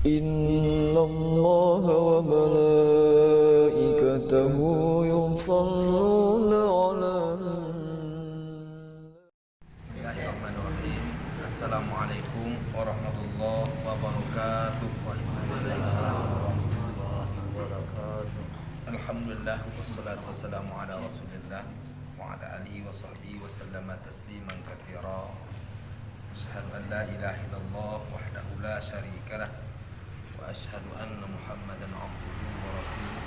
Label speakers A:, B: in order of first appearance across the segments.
A: إن الله وملائكته يصلون على
B: Bismillahirrahmanirrahim. Assalamualaikum warahmatullahi wabarakatuh. Alhamdulillah wassalatu wassalamu ala Rasulillah wa ala alihi wa sahbihi wa sallama tasliman katsira. Asyhadu an la ilaha illallah wahdahu la syarikalah wa asyhadu anna Muhammadan abduhu wa rasuluh.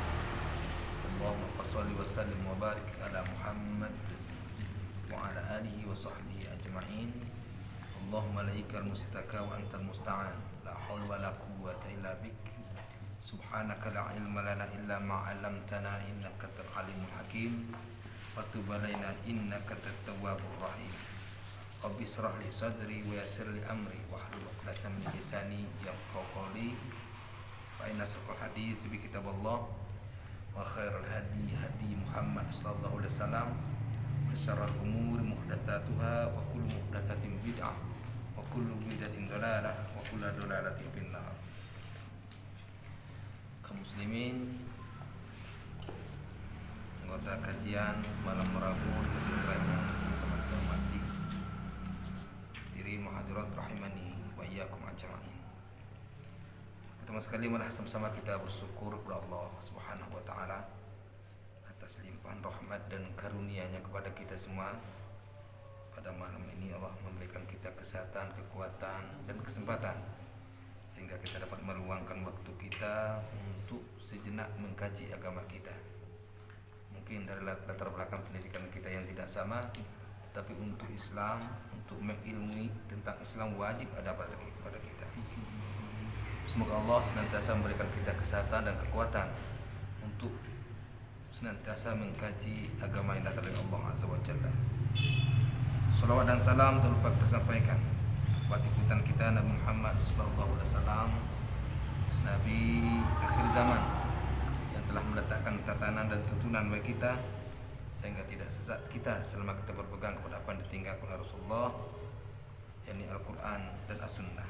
B: Allahumma shalli wa sallim wa barik ala Muhammad wa ala alihi wa sahbihi ajma'in. Allahumma laikal mustaka wa antal musta'an. La haula wa la quwwata illa bik. Subhanaka la ilma lana illa ma 'allamtana innaka antal alimul hakim. Wa tub 'alaina innaka antat tawwabur rahim. Rabbi shrah li sadri wa yassir li amri wahlul 'uqdatam min lisani yafqahu qawli. Fa inna asraqal hadits bi kitabillah wa khairal hadi hadi Muhammad sallallahu alaihi wasallam. Wa syarrul umuri muhdatsatuha wa kullu muhdatsatin bid'ah wa kullu bid'atin dhalalah wa kullu dhalalatin finnar. Kaum muslimin, anggota kajian malam Rabu Masjid Ibrahim yang sama-sama kita hormati, diri muhadirat rahimani wa iyyakum ajma'in. Pertama sekali malah sama-sama kita bersyukur kepada Allah Subhanahu wa taala atas limpahan rahmat dan karunia-Nya kepada kita semua. Pada malam ini Allah memberikan kita kesehatan, kekuatan dan kesempatan sehingga kita dapat meluangkan waktu kita untuk sejenak mengkaji agama kita. Mungkin dari latar belakang pendidikan kita yang tidak sama, tetapi untuk Islam, untuk mengilmui tentang Islam wajib ada pada kita. Semoga Allah senantiasa memberikan kita kesehatan dan kekuatan untuk senantiasa mengkaji agama yang datang dari Allah Azza wa Jalla. Salawat dan salam tak lupa kita sampaikan buat ikutan kita Nabi Muhammad sallallahu alaihi wasallam, Nabi akhir zaman yang telah meletakkan tatanan dan tuntunan bagi kita sehingga tidak sesat kita selama kita berpegang kepada apa yang ditinggalkan oleh Rasulullah, yakni Al-Quran dan As-Sunnah.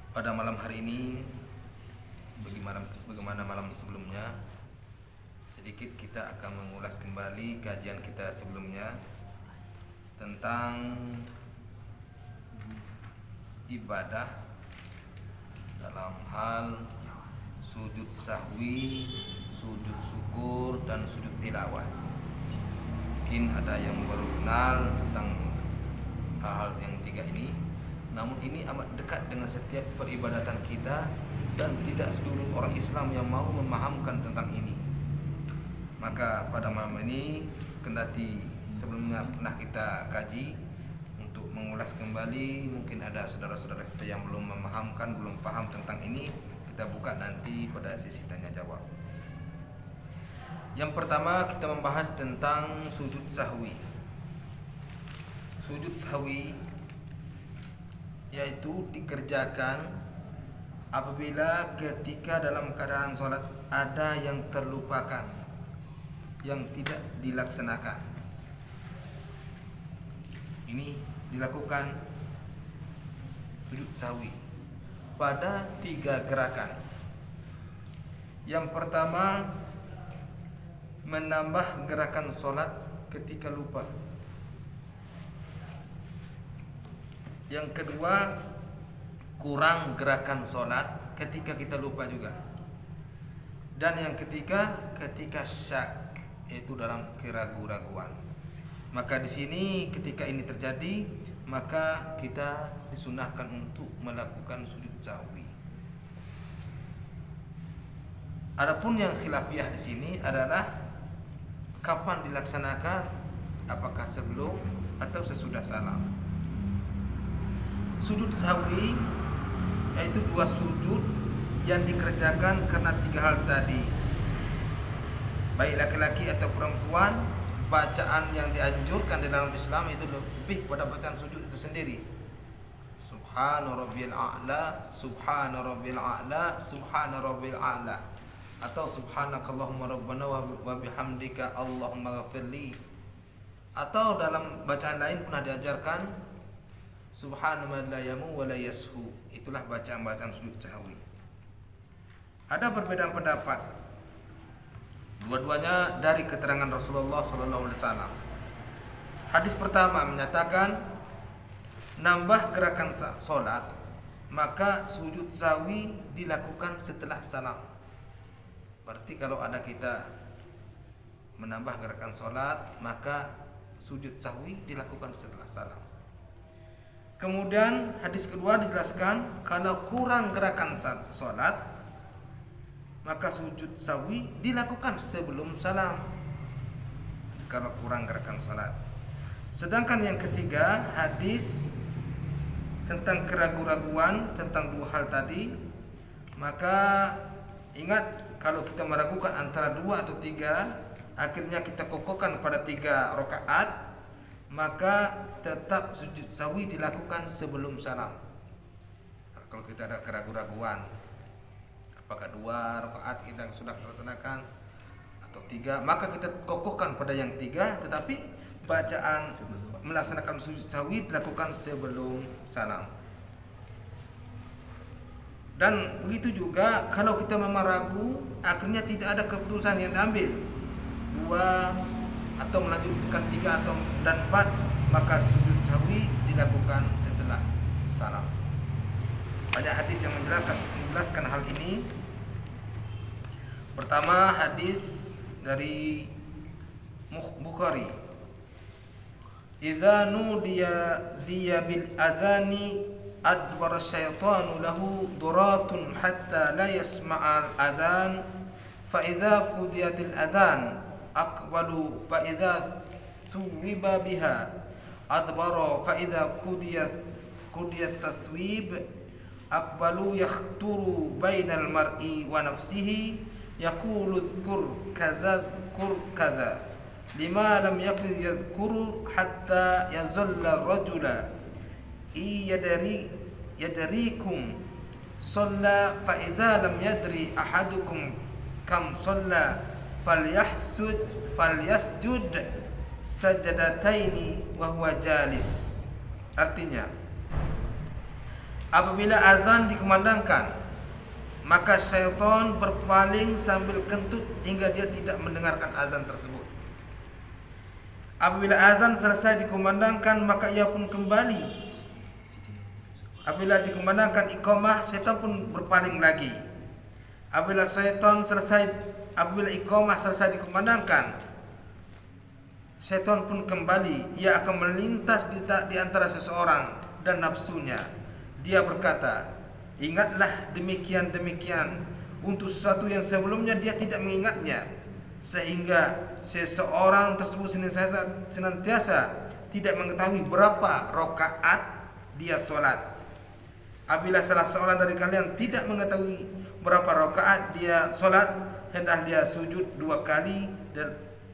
B: Pada malam hari ini, sebagaimana malam sebelumnya, sedikit kita akan mengulas kembali kajian kita sebelumnya tentang ibadah dalam hal sujud sahwi, sujud syukur, dan sujud tilawah. Mungkin ada yang baru kenal tentang hal-hal yang tiga ini, namun ini amat dekat dengan setiap peribadatan kita dan tidak seluruh orang Islam yang mau memahamkan tentang ini. Maka pada malam ini, kendati sebelumnya pernah kita kaji, untuk mengulas kembali, mungkin ada saudara-saudara kita yang belum memahamkan, belum paham tentang ini, kita buka nanti pada sesi tanya jawab. Yang pertama kita membahas tentang sujud sahwi. Sujud sahwi yaitu dikerjakan apabila ketika dalam keadaan sholat ada yang terlupakan, yang tidak dilaksanakan. Ini dilakukan sujud sahwi pada 3 gerakan. Yang pertama, menambah gerakan sholat ketika lupa. Yang kedua, kurang gerakan sholat ketika kita lupa juga. Dan yang ketiga, ketika syak, yaitu dalam keraguan-raguan. Maka di sini ketika ini terjadi, maka kita disunahkan untuk melakukan sujud sahwi. Adapun yang khilafiyah di sini adalah kapan dilaksanakan, apakah sebelum atau sesudah salam. Sujud sahwi yaitu 2 sujud yang dikerjakan karena 3 hal tadi, baik laki-laki atau perempuan. Bacaan yang dianjurkan di dalam Islam itu lebih pada bacaan sujud itu sendiri. Subhana rabbiyal a'la, subhana rabbiyal a'la, subhana rabbiyal a'la, atau subhanakallahumma rabbana wa bihamdika allahumma ghafirli. Atau dalam bacaan lain pernah diajarkan Subhanallahi la yamu wa la yashu. Itulah bacaan-bacaan sujud sahwi. Ada perbedaan pendapat. Dua-duanya dari keterangan Rasulullah sallallahu alaihi wasallam. Hadis pertama menyatakan nambah gerakan salat, maka sujud sahwi dilakukan setelah salam. Berarti kalau ada kita menambah gerakan salat, maka sujud sahwi dilakukan setelah salam. Kemudian hadis kedua dijelaskan kalau kurang gerakan salat, maka sujud sahwi dilakukan sebelum salam. Kalau kurang gerakan salat. Sedangkan yang ketiga, hadis tentang keraguan-raguan tentang dua hal tadi, maka ingat kalau kita meragukan antara 2 atau 3, akhirnya kita kokohkan pada 3 rakaat, maka tetap sujud sahwi dilakukan sebelum salam. Kalau kita ada keraguan-raguan, apakah 2 rakaat kita sudah laksanakan atau 3, maka kita kokohkan pada yang 3, tetapi bacaan melaksanakan sujud sahwi dilakukan sebelum salam. Dan begitu juga kalau kita memang ragu, akhirnya tidak ada keputusan yang diambil 2 atau melanjutkan 3 atau dan 4, maka sujud sahwi dilakukan setelah salam. Banyak hadis yang menjelaskan hal ini. Pertama, hadis dari Bukhari, idza nudiya bil adhani adbar syaitanu lahu duratun hatta la yasma'al adhan fa idza qudiyatil adhan aqbalu fa idza thuwiba biha adbara fa idza qudiyat tathwib aqbalu yakhturu bainal mar'i wa nafsihi yaqulu dhkur kadza lima lam yakun yadhkuru hatta yazalla rajula yadrikum shalla fa idza lam yadri ahadukum kam shalla falyasjud sajadataini wa huwa jalis. Artinya, apabila azan dikumandangkan, maka syaitan berpaling sambil kentut hingga dia tidak mendengarkan azan tersebut. Apabila azan selesai dikumandangkan, maka ia pun kembali. Apabila dikumandangkan iqamah, syaitan pun berpaling lagi. Apabila iqamah selesai dikumandangkan, syaitan pun kembali. Ia akan melintas di antara seseorang dan nafsunya. Dia berkata, ingatlah demikian-demikian untuk sesuatu yang sebelumnya dia tidak mengingatnya, sehingga seseorang tersebut senantiasa tidak mengetahui berapa rakaat dia solat. Apabila salah seorang dari kalian tidak mengetahui berapa rakaat dia solat, hendaklah dia sujud 2 kali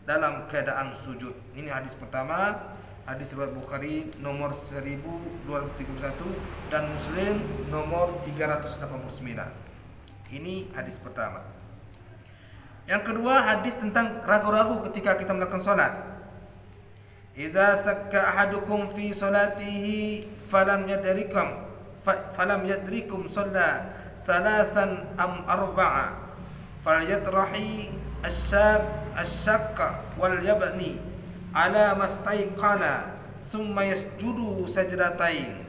B: dalam keadaan sujud. Ini hadis pertama, hadis riwayat Bukhari nomor 1231 dan Muslim nomor 389. Ini hadis pertama. Yang kedua, hadis tentang ragu-ragu ketika kita melakukan salat. Idza sakka ahadukum fi salatihi falam yadrikum shalla thalathan am arba'a falyatrahi asyaqqa wal yabni ala mastaiqana thumma yasjudu sajdatain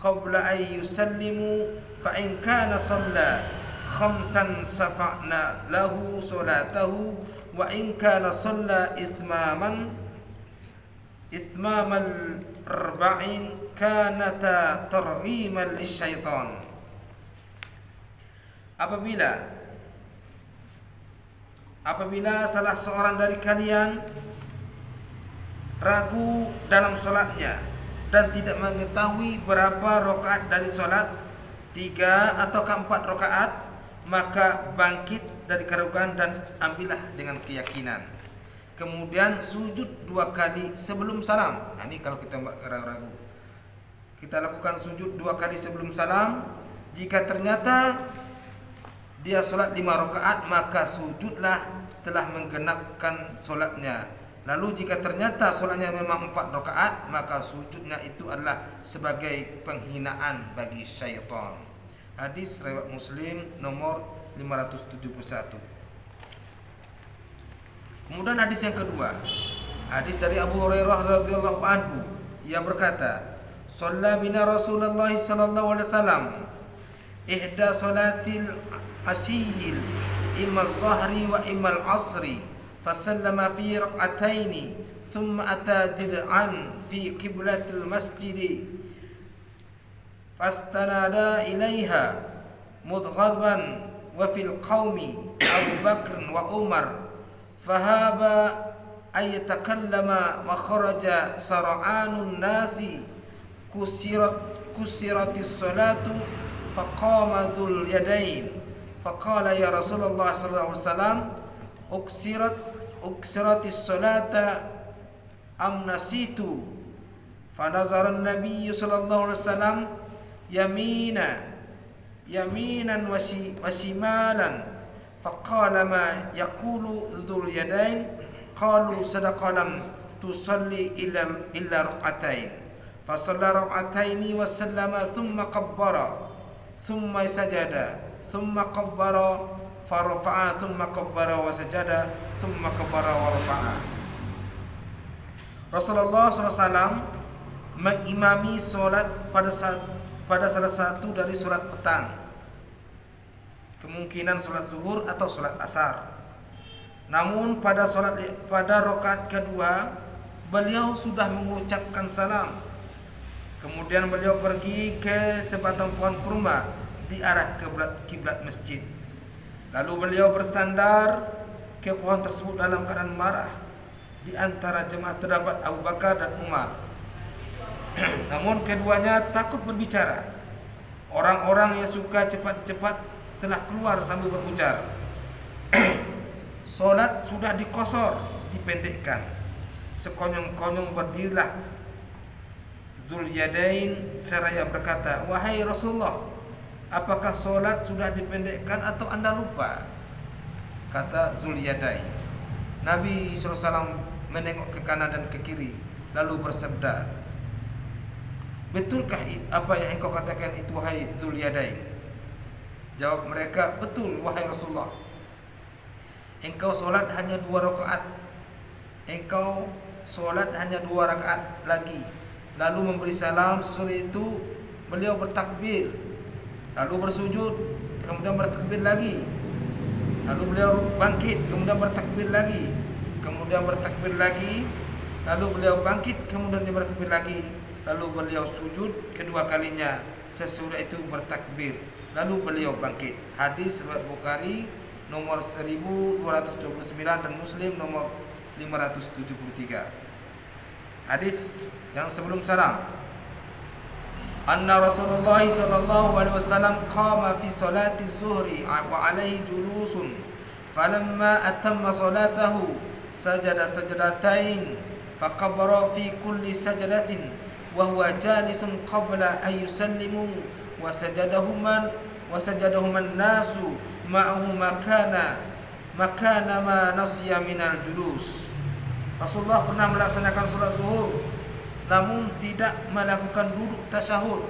B: qabla ay yusallimu fa in kana shalla khamsan safa'na lahu salatahu wa in kana shalla itmamal arba'in kanata targhiman lisyaitan. Apabila salah seorang dari kalian ragu dalam salatnya dan tidak mengetahui berapa rakaat dari salat, 3 atau 4 rakaat, maka bangkit dari keraguan dan ambillah dengan keyakinan. Kemudian sujud 2 kali sebelum salam. Nah, ini kalau kita ragu-ragu, kita lakukan sujud 2 kali sebelum salam. Jika ternyata dia solat 5 rakaat, maka sujudlah telah menggenapkan solatnya. Lalu jika ternyata solatnya memang 4 rakaat, maka sujudnya itu adalah sebagai penghinaan bagi syaitan. Hadis riwayat Muslim nomor 571. Kemudian hadis yang kedua, hadis dari Abu Hurairah radhiyallahu anhu, ia berkata, "Shalla bina Rasulullah sallallahu alaihi wasallam ihda salatil asyil imma adh-dhahri wa imma al-'asri fasallama fi rak'ataini thumma ata dir'an fi qiblatil masjid fastanada ilaiha mudghadban wa fil qaumi Abu Bakr wa Umar fahaba ay yatakallama wa kharaja sar'anun nasi kusiratis salatu faqama dzul yadain faqala ya Rasulullah sallallahu alaihi wasallam uksiratis salata am nasitu fanazara an-nabiy sallallahu alaihi wasallam yaminan wa shimalan faqala ma yaqulu dzul yadain qalu sadaqa lam tusalli illa rak'atain fasalla rak'ataini wa sallama thumma qabbara thumma sajada thumma qabbara farfa'a thumma kabbara wa sajada thumma kabbara wa rafa'a. Rasulullah SAW mengimami solat pada salah satu dari solat petang, kemungkinan solat zuhur atau solat asar. Namun pada rakaat kedua beliau sudah mengucapkan salam. Kemudian beliau pergi ke sebatang pohon kurma di arah kiblat masjid. Lalu beliau bersandar ke pohon tersebut dalam keadaan marah. Di antara jemaah terdapat Abu Bakar dan Umar. Namun keduanya takut berbicara. Orang-orang yang suka cepat-cepat telah keluar sambil berujar. Solat sudah dikosor, dipendekkan. Sekonyong-konyong berdirilah Dzul Yadain seraya berkata, "Wahai Rasulullah, apakah solat sudah dipendekkan atau anda lupa?" Kata Dzul Yadain. Nabi SAW menengok ke kanan dan ke kiri, lalu bersabda, "Betulkah apa yang engkau katakan itu, wahai Dzul Yadain?" Jawab mereka, "Betul, wahai Rasulullah. Engkau solat hanya 2 rakaat. Engkau solat hanya 2 rakaat lagi." Lalu memberi salam. Sesudah itu beliau bertakbir, lalu bersujud, kemudian bertakbir lagi. Lalu beliau bangkit, kemudian bertakbir lagi. Kemudian bertakbir lagi. Lalu beliau bangkit, kemudian dia bertakbir lagi. Lalu beliau sujud kedua kalinya. Sesudah itu bertakbir, lalu beliau bangkit. Hadis riwayat Bukhari nomor 1229 dan Muslim nomor 573. Hadis yang sebelum salam. Anna Rasulullah sallallahu alaihi wasallam qama fi salati zuhri wa alaihi julusun falamma atamma salatahu sajada sajdatain faqabbara fi kulli sajdatin wa huwa jalisun qabla an yusallimu wa sajadahuma an-nasu ma'ahu makana ma nasiya minal julus. Rasulullah pernah melaksanakan salat zuhur namun tidak melakukan duduk tasyahud.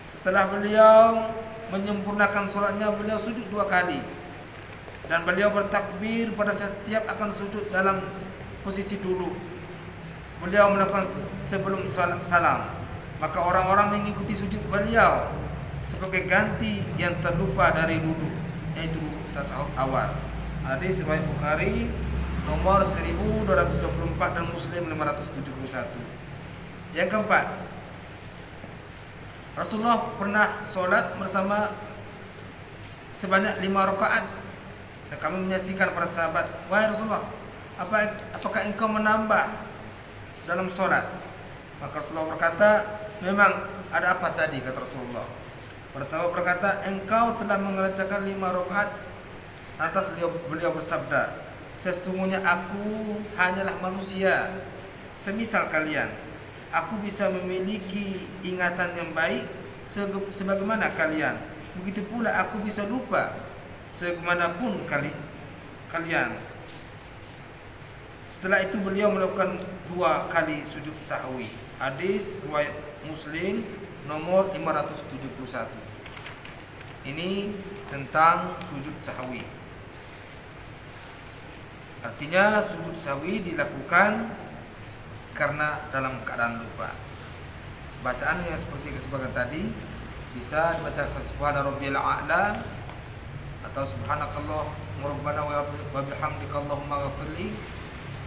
B: Setelah beliau menyempurnakan salatnya, beliau sujud 2 kali dan beliau bertakbir pada setiap akan sujud dalam posisi duduk. Beliau melakukan sebelum salam. Maka orang-orang mengikuti sujud beliau sebagai ganti yang terlupa dari duduk, yaitu duduk tasyahud awal. Hadis riwayat Bukhari nomor 1224 dan Muslim 571. Yang keempat, Rasulullah pernah solat bersama sebanyak 5 rakaat. Dan kami menyaksikan para sahabat, "Wahai Rasulullah, apakah engkau menambah dalam solat?" Maka Rasulullah berkata, "Memang ada apa tadi?" kata Rasulullah. Para sahabat berkata, "Engkau telah mengerjakan 5 rakaat." Lantas beliau bersabda, "Sesungguhnya aku hanyalah manusia semisal kalian. Aku bisa memiliki ingatan yang baik sebagaimana kalian. Begitu pula aku bisa lupa sebagaimanapun kalian. Setelah itu beliau melakukan 2 kali sujud sahwi. Hadis riwayat Muslim nomor 571. Ini tentang sujud sahwi. Artinya sujud sahwi dilakukan karena dalam keadaan lupa. Bacaan yang seperti kesepakatan tadi bisa dibaca subhana rabbiyal a'la atau subhanakallah rabbana wa bihamdika allahumma ghafirli,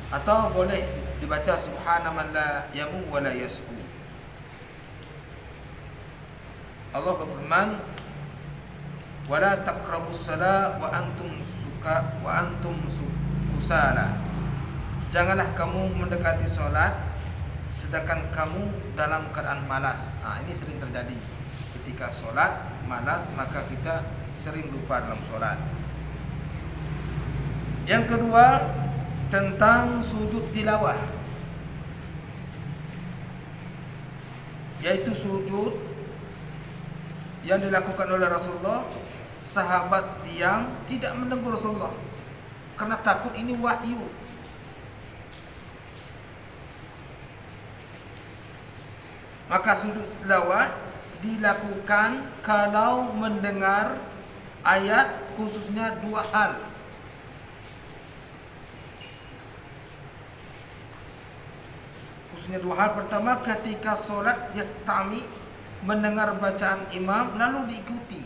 B: atau boleh dibaca subhana man la yamu wa la yasfu. Allah berfirman, wa la taqrabus shalah wa antum kusala. Janganlah kamu mendekati salat sedangkan kamu dalam keadaan malas. Ini sering terjadi. Ketika salat malas, maka kita sering lupa dalam salat. Yang kedua, tentang sujud tilawah, yaitu sujud yang dilakukan oleh Rasulullah. Sahabat yang tidak menegur Rasulullah karena takut ini wahyu. Maka sujud tilawah dilakukan kalau mendengar ayat, khususnya 2 hal. Pertama, ketika sholat yastami, mendengar bacaan imam lalu diikuti.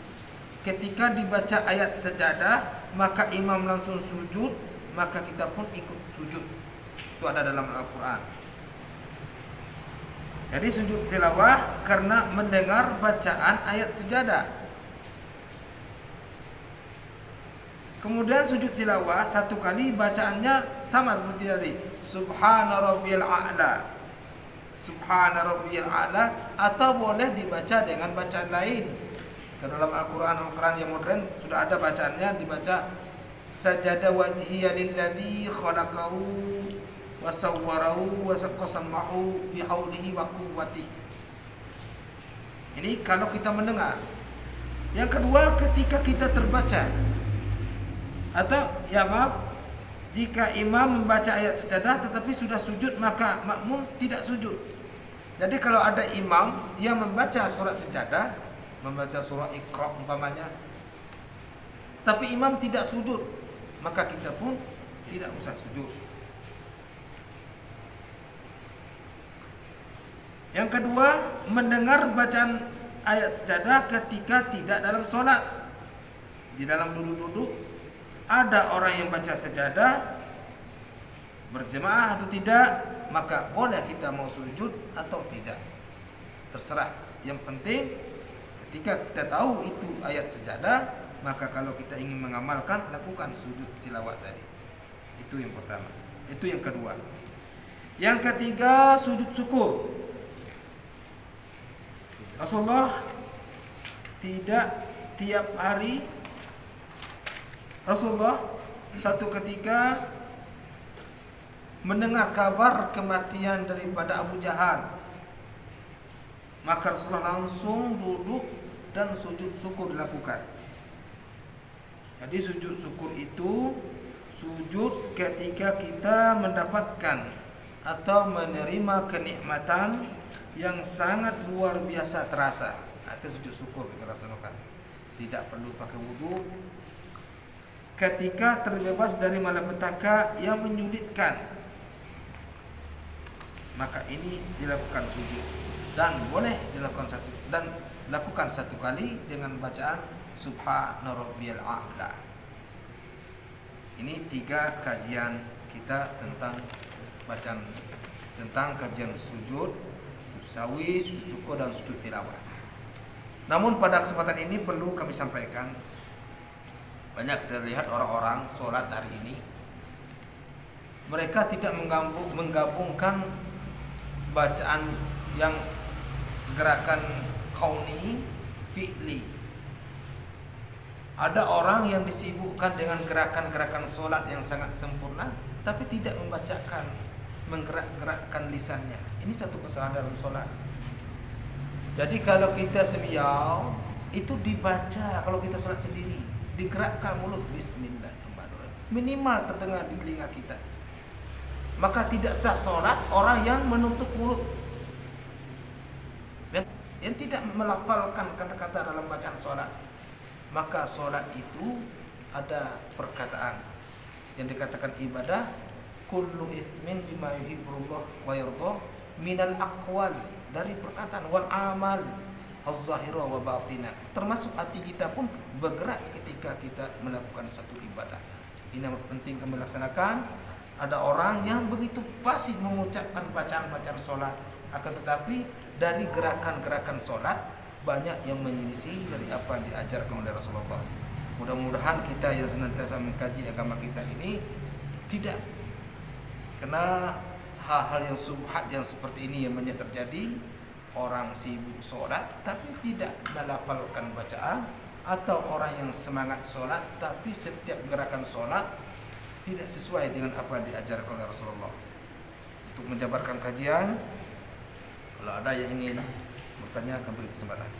B: Ketika dibaca ayat sajadah, maka imam langsung sujud, maka kita pun ikut sujud. Itu ada dalam Al-Quran. Jadi sujud tilawah karena mendengar bacaan ayat sajadah. Kemudian sujud tilawah 1 kali bacaannya sama seperti tadi, subhana rabbiyal a'la, subhana rabbiyal a'la, atau boleh dibaca dengan bacaan lain. Karena dalam Al-Quran yang modern sudah ada bacaannya, dibaca sajada wajhiya lilladzi khalaqahu wa sawwarahu wa qassamahu bihaulihi wa quwwatihi. Ini kalau kita mendengar. Yang kedua, ketika kita terbaca, atau jika imam membaca ayat sajadah tetapi sudah sujud, maka makmum tidak sujud. Jadi kalau ada imam yang membaca surat sajadah, membaca surah Iqra umpamanya, tapi imam tidak sujud, maka kita pun tidak usah sujud. Yang kedua, mendengar bacaan ayat sajadah ketika tidak dalam solat. Di dalam duduk-duduk ada orang yang baca sajadah berjemaah atau tidak, maka boleh kita mau sujud atau tidak, terserah. Yang penting ketika kita tahu itu ayat sajadah, maka kalau kita ingin mengamalkan, lakukan sujud tilawah tadi. Itu yang pertama. Itu yang kedua. Yang ketiga, sujud syukur. Rasulullah tidak tiap hari. Rasulullah satu ketika mendengar kabar kematian daripada Abu Jahal, maka Rasulullah langsung duduk dan sujud syukur dilakukan. Jadi sujud syukur itu sujud ketika kita mendapatkan atau menerima kenikmatan yang sangat luar biasa terasa. Itu sujud syukur kita laksanakan. Tidak perlu pakai wudu. Ketika terbebas dari malapetaka yang menyulitkan, maka ini dilakukan sujud, dan boleh lakukan 1 kali dengan bacaan subhana rabbiyal a'la. Ini 3 kajian kita tentang bacaan, tentang kajian sujud sahwi, sujud syukur, dan sujud tilawah. Namun pada kesempatan ini perlu kami sampaikan, banyak terlihat orang-orang sholat hari ini mereka tidak menggabungkan bacaan yang gerakan kauni fi'li. Ada orang yang disibukkan dengan gerakan-gerakan sholat yang sangat sempurna, tapi tidak menggerak-gerakkan lisannya. Ini satu kesalahan dalam sholat. Jadi kalau kita semiyau, itu dibaca. Kalau kita sholat sendiri, digerakkan mulut, bismillahirrahmanirrahim, minimal terdengar di telinga kita. maka tidak sah sholat orang yang menutup mulut, yang tidak melafalkan kata-kata dalam bacaan sholat. Maka sholat itu ada perkataan yang dikatakan ibadah, kullu ithmin bima yuhibbullah wa yardha minal aqwal, dari perkataan, wal amal az-zahira wa batina, termasuk hati kita pun bergerak ketika kita melakukan satu ibadah. Ini yang penting kami laksanakan. Ada orang yang begitu fasih mengucapkan bacaan-bacaan sholat, akan tetapi dari gerakan-gerakan sholat banyak yang menyelisih dari apa yang diajarkan oleh Rasulullah. Mudah-mudahan kita yang senantiasa mengkaji agama kita ini tidak kena hal-hal yang subhat yang seperti ini yang banyak terjadi. Orang sibuk sholat tapi tidak melafalkan bacaan, atau orang yang semangat sholat tapi setiap gerakan sholat tidak sesuai dengan apa yang diajarkan oleh Rasulullah. Untuk menjabarkan kajian, kalau ada yang ingin bertanya, akan beri kesempatan.